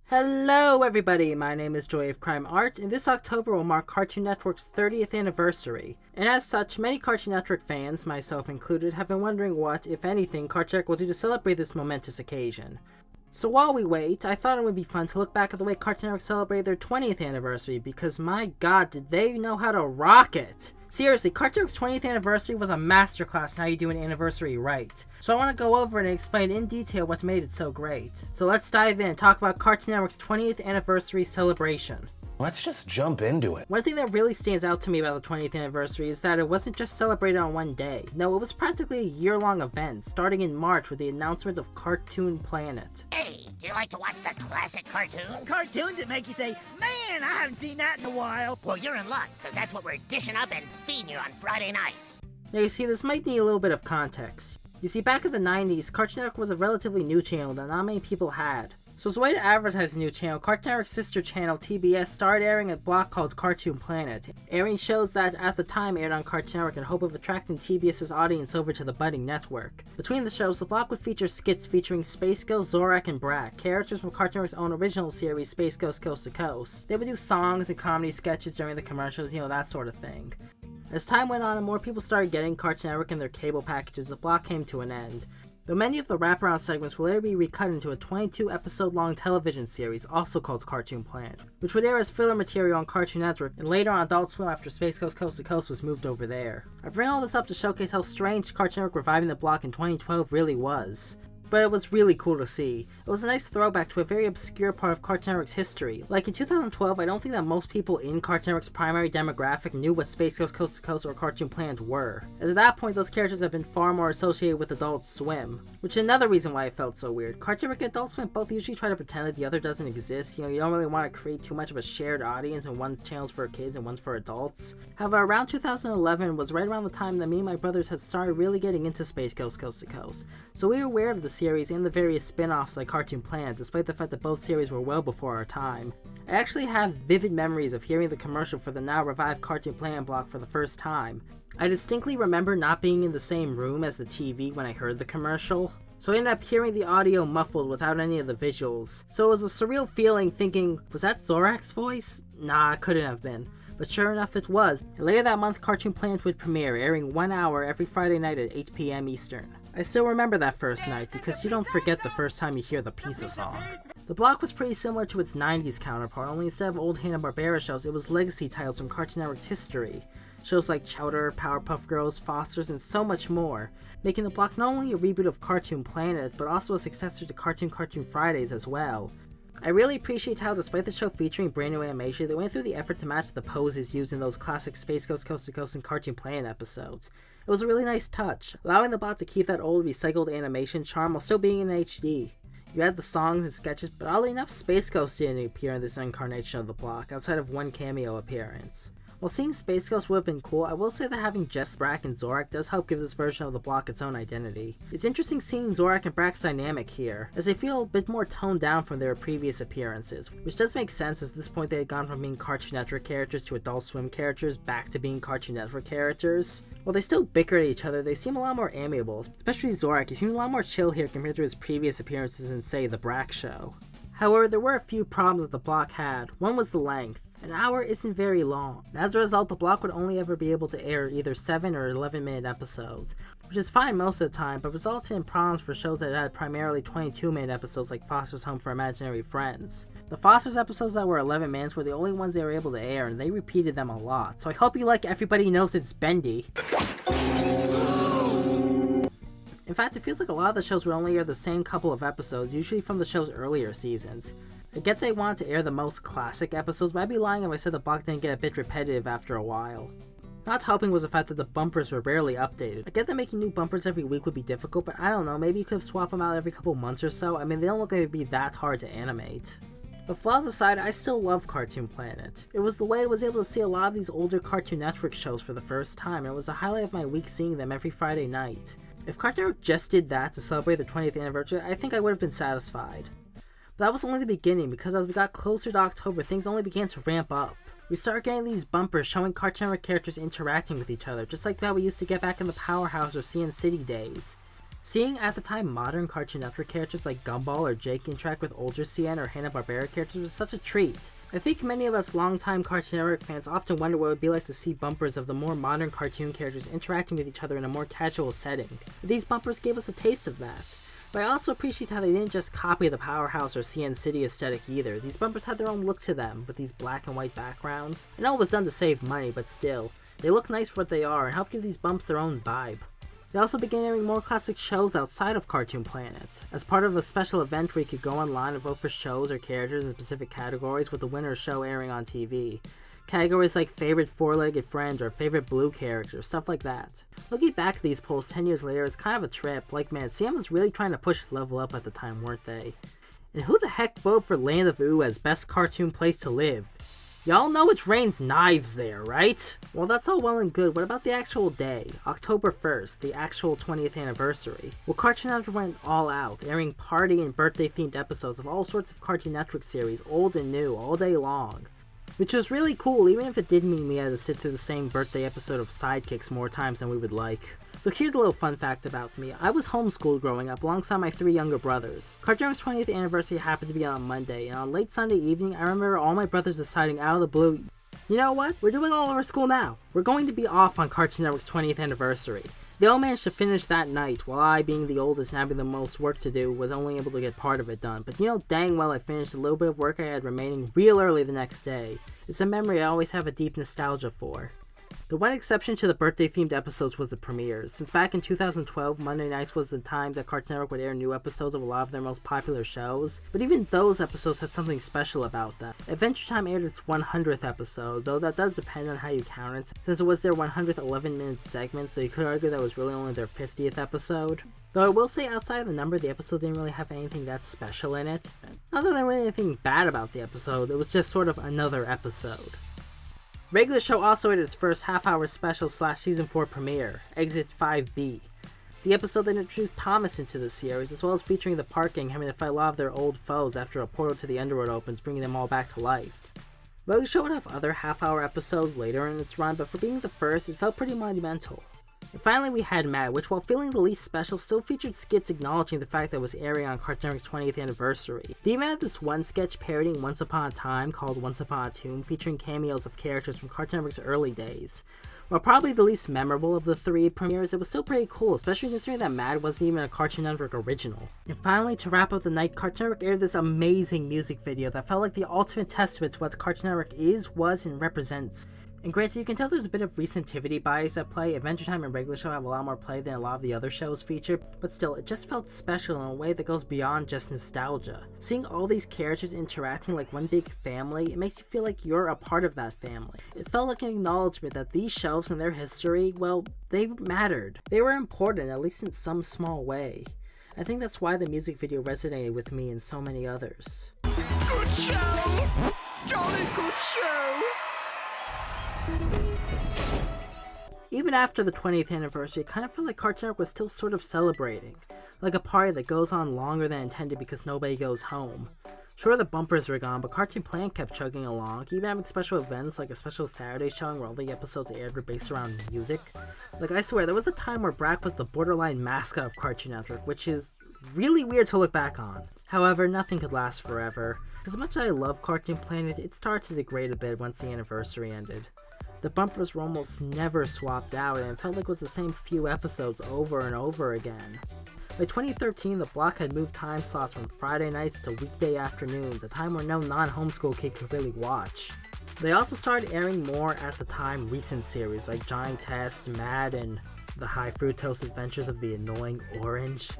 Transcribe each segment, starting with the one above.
Hello everybody, my name is Joy of Crime Art, and this October will mark Cartoon Network's 30th anniversary. And as such, many Cartoon Network fans, myself included, have been wondering what, if anything, Cartoon Network will do to celebrate this momentous occasion. So while we wait, I thought it would be fun to look back at the way Cartoon Network celebrated their 20th anniversary, because my god, did they know how to rock it! Seriously, Cartoon Network's 20th anniversary was a masterclass in how you do an anniversary right. So I want to go over and explain in detail what made it so great. So let's dive in and talk about Cartoon Network's 20th anniversary celebration. Let's just jump into it. One thing that really stands out to me about the 20th anniversary is that it wasn't just celebrated on one day. No, it was practically a year-long event, starting in March with the announcement of Cartoon Planet. Hey, do you like to watch the classic cartoons? Cartoons that make you say, man, I haven't seen that in a while. Well, you're in luck, because that's what we're dishing up and feeding you on Friday nights. Now you see, this might need a little bit of context. You see, back in the 90s, Cartoon Network was a relatively new channel that not many people had. So as a way to advertise the new channel, Cartoon Network's sister channel, TBS, started airing a block called Cartoon Planet, airing shows that at the time aired on Cartoon Network in hope of attracting TBS's audience over to the budding network. Between the shows, the block would feature skits featuring Space Ghost, Zorak, and Brak, characters from Cartoon Network's own original series, Space Ghost Coast to Coast. They would do songs and comedy sketches during the commercials, that sort of thing. As time went on and more people started getting Cartoon Network in their cable packages, the block came to an end. Though many of the wraparound segments will later be recut into a 22-episode-long television series, also called Cartoon Planet, which would air as filler material on Cartoon Network and later on Adult Swim after Space Ghost Coast to Coast was moved over there. I bring all this up to showcase how strange Cartoon Network reviving the block in 2012 really was. But it was really cool to see. It was a nice throwback to a very obscure part of Cartoon Network's history. Like in 2012, I don't think that most people in Cartoon Network's primary demographic knew what Space Ghost Coast to Coast or Cartoon Planet were, as at that point those characters have been far more associated with Adult Swim. Which is another reason why it felt so weird. Cartoon Network and Adult Swim both usually try to pretend that the other doesn't exist. You don't really want to create too much of a shared audience and one channel's for kids and one's for adults. However, around 2011 was right around the time that me and my brothers had started really getting into Space Ghost Coast to Coast. So we were aware of the series and the various spin-offs like Cartoon Planet, despite the fact that both series were well before our time. I actually have vivid memories of hearing the commercial for the now revived Cartoon Planet block for the first time. I distinctly remember not being in the same room as the TV when I heard the commercial, so I ended up hearing the audio muffled without any of the visuals. So it was a surreal feeling thinking, was that Zorak's voice? Nah, it couldn't have been. But sure enough it was, and later that month Cartoon Planet would premiere, airing 1 hour every Friday night at 8 PM Eastern. I still remember that first night, because you don't forget the first time you hear the pizza song. The block was pretty similar to its 90s counterpart, only instead of old Hanna-Barbera shows, it was legacy titles from Cartoon Network's history. Shows like Chowder, Powerpuff Girls, Fosters, and so much more, making the block not only a reboot of Cartoon Planet, but also a successor to Cartoon Fridays as well. I really appreciate how, despite the show featuring brand new animation, they went through the effort to match the poses used in those classic Space Ghost Coast to Coast and Cartoon Planet episodes. It was a really nice touch, allowing the bot to keep that old recycled animation charm while still being in HD. You had the songs and sketches, but oddly enough, Space Ghost didn't appear in this incarnation of the block, outside of one cameo appearance. While seeing Space Ghost would have been cool, I will say that having just Brak and Zorak does help give this version of the block its own identity. It's interesting seeing Zorak and Brak's dynamic here, as they feel a bit more toned down from their previous appearances, which does make sense as at this point they had gone from being Cartoon Network characters to Adult Swim characters back to being Cartoon Network characters. While they still bicker at each other, they seem a lot more amiable, especially Zorak. He seems a lot more chill here compared to his previous appearances in, say, The Brak Show. However, there were a few problems that the block had. One was the length. An hour isn't very long, and as a result the block would only ever be able to air either 7 or 11-minute episodes, which is fine most of the time, but resulted in problems for shows that had primarily 22-minute episodes like Foster's Home for Imaginary Friends. The Foster's episodes that were 11 minutes were the only ones they were able to air, and they repeated them a lot, so I hope you like Everybody Knows It's Bendy. In fact, it feels like a lot of the shows would only air the same couple of episodes, usually from the show's earlier seasons. I get they wanted to air the most classic episodes, but I'd be lying if I said the block didn't get a bit repetitive after a while. Not helping was the fact that the bumpers were rarely updated. I get that making new bumpers every week would be difficult, but I don't know, maybe you could have swapped them out every couple months or so. I mean, they don't look like it'd be that hard to animate. But flaws aside, I still love Cartoon Planet. It was the way I was able to see a lot of these older Cartoon Network shows for the first time, and it was a highlight of my week seeing them every Friday night. If Cartoon Network just did that to celebrate the 20th anniversary, I think I would have been satisfied. But that was only the beginning, because as we got closer to October, things only began to ramp up. We started getting these bumpers showing Cartoon Network characters interacting with each other, just like how we used to get back in the Powerhouse or CN City days. Seeing at the time modern Cartoon Network characters like Gumball or Jake interact with older CN or Hanna-Barbera characters was such a treat. I think many of us longtime Cartoon Network fans often wonder what it would be like to see bumpers of the more modern cartoon characters interacting with each other in a more casual setting. But these bumpers gave us a taste of that. But I also appreciate how they didn't just copy the Powerhouse or CN City aesthetic either. These bumpers had their own look to them, with these black and white backgrounds. I know it was done to save money, but still, they look nice for what they are and help give these bumps their own vibe. They also began airing more classic shows outside of Cartoon Planet, as part of a special event where you could go online and vote for shows or characters in specific categories, with the winner's show airing on TV. Categories like favorite four-legged friend or favorite blue character, stuff like that. Looking back at these polls 10 years later is kind of a trip. Like, man, CM was really trying to push Level Up at the time, weren't they? And who the heck voted for Land of Ooh as best cartoon place to live? Y'all know it rains knives there, right? Well, that's all well and good. What about the actual day? October 1st, the actual 20th anniversary. Well, Cartoon Network went all out, airing party and birthday-themed episodes of all sorts of Cartoon Network series, old and new, all day long. Which was really cool, even if it did mean we had to sit through the same birthday episode of Sidekicks more times than we would like. So here's a little fun fact about me. I was homeschooled growing up alongside my 3 younger brothers. Cartoon Network's 20th anniversary happened to be on Monday, and on late Sunday evening, I remember all my brothers deciding out of the blue, you know what? We're doing all of our school now. We're going to be off on Cartoon Network's 20th anniversary. They all managed to finish that night, while I, being the oldest and having the most work to do, was only able to get part of it done. But you know dang well I finished a little bit of work I had remaining real early the next day. It's a memory I always have a deep nostalgia for. The one exception to the birthday-themed episodes was the premieres. Since back in 2012, Monday nights was the time that Cartoon Network would air new episodes of a lot of their most popular shows, but even those episodes had something special about them. Adventure Time aired its 100th episode, though that does depend on how you count it, since it was their 100th 11-minute segment, so you could argue that was really only their 50th episode. Though I will say, outside of the number, the episode didn't really have anything that special in it. Not that there was anything bad about the episode, it was just sort of another episode. Regular Show also aired its first half-hour special / season 4 premiere, Exit 5B. The episode that introduced Thomas into the series, as well as featuring the Park Gang having to fight a lot of their old foes after a portal to the Underworld opens, bringing them all back to life. Regular Show would have other half-hour episodes later in its run, but for being the first, it felt pretty monumental. And finally we had Mad, which while feeling the least special, still featured skits acknowledging the fact that it was airing on Cartoon Network's 20th anniversary. They even had this one sketch parodying Once Upon a Time called Once Upon a Tomb, featuring cameos of characters from Cartoon Network's early days. While probably the least memorable of the 3 premieres, it was still pretty cool, especially considering that Mad wasn't even a Cartoon Network original. And finally, to wrap up the night, Cartoon Network aired this amazing music video that felt like the ultimate testament to what Cartoon Network is, was, and represents. And granted, you can tell there's a bit of recentivity bias at play. Adventure Time and Regular Show have a lot more play than a lot of the other shows featured, but still, it just felt special in a way that goes beyond just nostalgia. Seeing all these characters interacting like one big family, it makes you feel like you're a part of that family. It felt like an acknowledgement that these shows and their history, well, they mattered. They were important, at least in some small way. I think that's why the music video resonated with me and so many others. Good show! Jolly good show! Even after the 20th anniversary, it kind of felt like Cartoon Network was still sort of celebrating, like a party that goes on longer than intended because nobody goes home. Sure, the bumpers were gone, but Cartoon Planet kept chugging along, even having special events like a special Saturday showing where all the episodes aired were based around music. Like, I swear, there was a time where Brak was the borderline mascot of Cartoon Network, which is really weird to look back on. However, nothing could last forever. As much as I love Cartoon Planet, it started to degrade a bit once the anniversary ended. The bumpers were almost never swapped out, and it felt like it was the same few episodes over and over again. By 2013, the block had moved time slots from Friday nights to weekday afternoons, a time where no non-homeschool kid could really watch. They also started airing more at the time recent series like Giant Test, Mad, and The High Fructose Adventures of the Annoying Orange.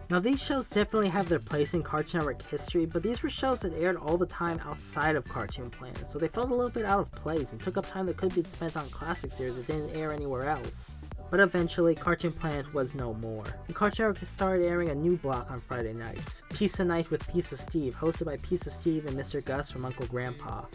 Now, these shows definitely have their place in Cartoon Network history, but these were shows that aired all the time outside of Cartoon Planet, so they felt a little bit out of place and took up time that could be spent on classic series that didn't air anywhere else. But eventually, Cartoon Planet was no more, and Cartoon Network started airing a new block on Friday nights, Pizza Night with Pizza Steve, hosted by Pizza Steve and Mr. Gus from Uncle Grandpa,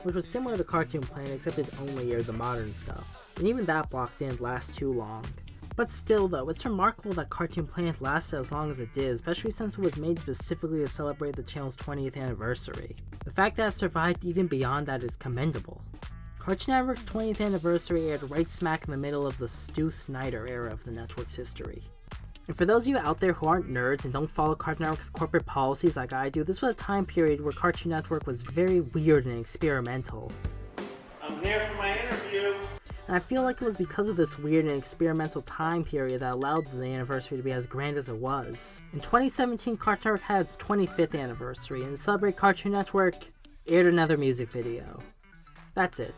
which was similar to Cartoon Planet except it only aired the modern stuff, and even that block didn't last too long. But still though, it's remarkable that Cartoon Planet lasted as long as it did, especially since it was made specifically to celebrate the channel's 20th anniversary. The fact that it survived even beyond that is commendable. Cartoon Network's 20th anniversary aired right smack in the middle of the Stu Snyder era of the network's history. And for those of you out there who aren't nerds and don't follow Cartoon Network's corporate policies like I do, this was a time period where Cartoon Network was very weird and experimental. I'm here for my interview. And I feel like it was because of this weird and experimental time period that allowed the anniversary to be as grand as it was. In 2017, Cartoon Network had its 25th anniversary, and to celebrate, Cartoon Network aired another music video. That's it.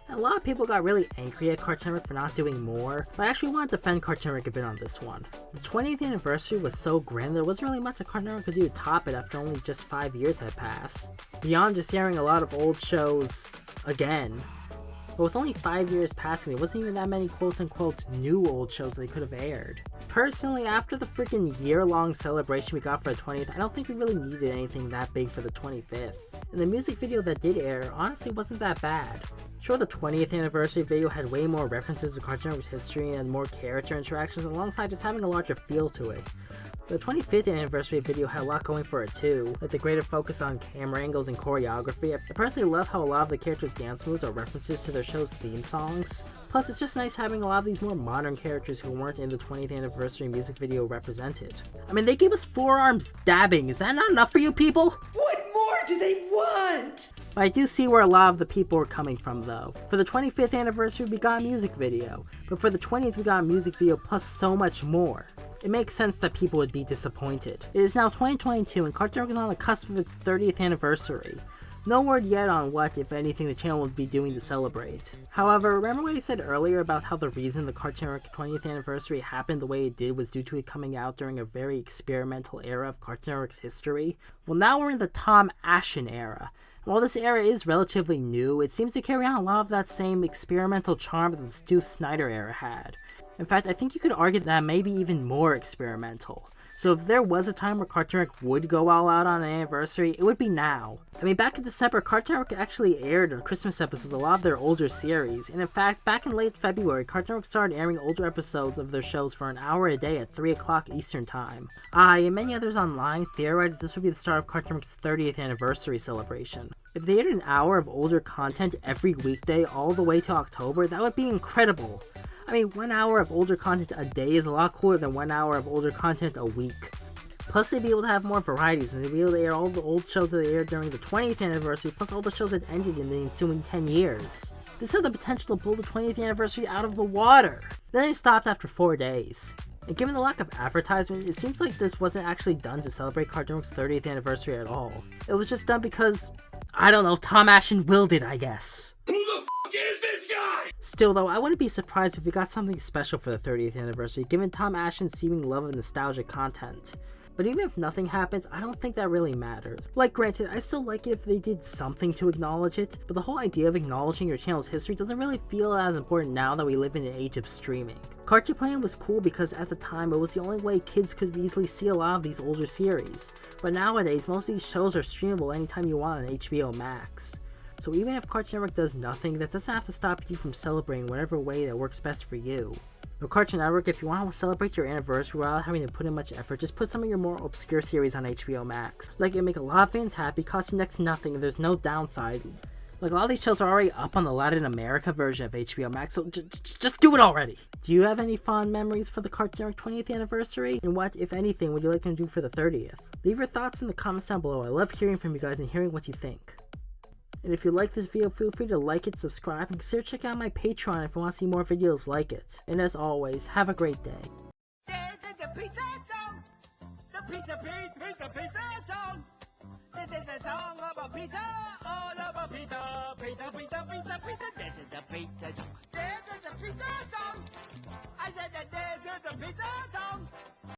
And a lot of people got really angry at Cartoon Network for not doing more, but I actually want to defend Cartoon Network a bit on this one. The 20th anniversary was so grand there wasn't really much that Cartoon Network could do to top it after only just 5 years had passed. Beyond just airing a lot of old shows again. But with only 5 years passing, there wasn't even that many quote-unquote new old shows they could have aired. Personally, after the freaking year-long celebration we got for the 20th, I don't think we really needed anything that big for the 25th. And the music video that did air honestly wasn't that bad. Sure, the 20th anniversary video had way more references to Cartoon Network's history and more character interactions alongside just having a larger feel to it. The 25th anniversary video had a lot going for it too, like the greater focus on camera angles and choreography. I personally love how a lot of the characters' dance moves are references to their show's theme songs. Plus, it's just nice having a lot of these more modern characters who weren't in the 20th anniversary music video represented. I mean, they gave us forearms dabbing, is that not enough for you people? What more do they want? But I do see where a lot of the people were coming from though. For the 25th anniversary we got a music video, but for the 20th we got a music video plus so much more. It makes sense that people would be disappointed. It is now 2022 and Cartoon Network is on the cusp of its 30th anniversary. No word yet on what, if anything, the channel would be doing to celebrate. However, remember what I said earlier about how the reason the Cartoon Network 20th anniversary happened the way it did was due to it coming out during a very experimental era of Cartoon Network's history? Well, now we're in the Tom Ashen era. While this era is relatively new, it seems to carry on a lot of that same experimental charm that the Stu Snyder era had. In fact, I think you could argue that maybe even more experimental. So if there was a time where Cartoon Network would go all out on an anniversary, it would be now. I mean, back in December, Cartoon Network actually aired on Christmas episodes of a lot of their older series, and in fact, back in late February, Cartoon Network started airing older episodes of their shows for an hour a day at 3 o'clock Eastern Time. I, and many others online, theorized this would be the start of Cartoon Network's 30th anniversary celebration. If they aired an hour of older content every weekday all the way to October, that would be incredible. I mean, 1 hour of older content a day is a lot cooler than 1 hour of older content a week. Plus, they'd be able to have more varieties, and they'd be able to air all the old shows that they aired during the 20th anniversary, plus all the shows that ended in the ensuing 10 years. This had the potential to blow the 20th anniversary out of the water. Then they stopped after 4 days. And given the lack of advertisement, it seems like this wasn't actually done to celebrate Cartoon Network's 30th anniversary at all. It was just done because, I don't know, Tom Ashen willed it, I guess. Who the f*** is this guy? Still though, I wouldn't be surprised if we got something special for the 30th anniversary, given Tom Ashen's seeming love of nostalgic content. But even if nothing happens, I don't think that really matters. Like, granted, I still like it if they did something to acknowledge it, but the whole idea of acknowledging your channel's history doesn't really feel as important now that we live in an age of streaming. Cartoon Plan was cool because at the time it was the only way kids could easily see a lot of these older series, but nowadays most of these shows are streamable anytime you want on HBO Max. So even if Cartoon Network does nothing, that doesn't have to stop you from celebrating whatever way that works best for you. But Cartoon Network, if you want to celebrate your anniversary without having to put in much effort, just put some of your more obscure series on HBO Max. Like, it'll make a lot of fans happy, cost you next to nothing, and there's no downside. Like, a lot of these shows are already up on the Latin America version of HBO Max, so just do it already! Do you have any fond memories for the Cartoon Network 20th anniversary? And what, if anything, would you like them to do for the 30th? Leave your thoughts in the comments down below. I love hearing from you guys and hearing what you think. And if you like this video, feel free to like it, subscribe, and consider checking out my Patreon if you want to see more videos like it. And as always, have a great day. The pizza song! The pizza zone! This is the song about pizza all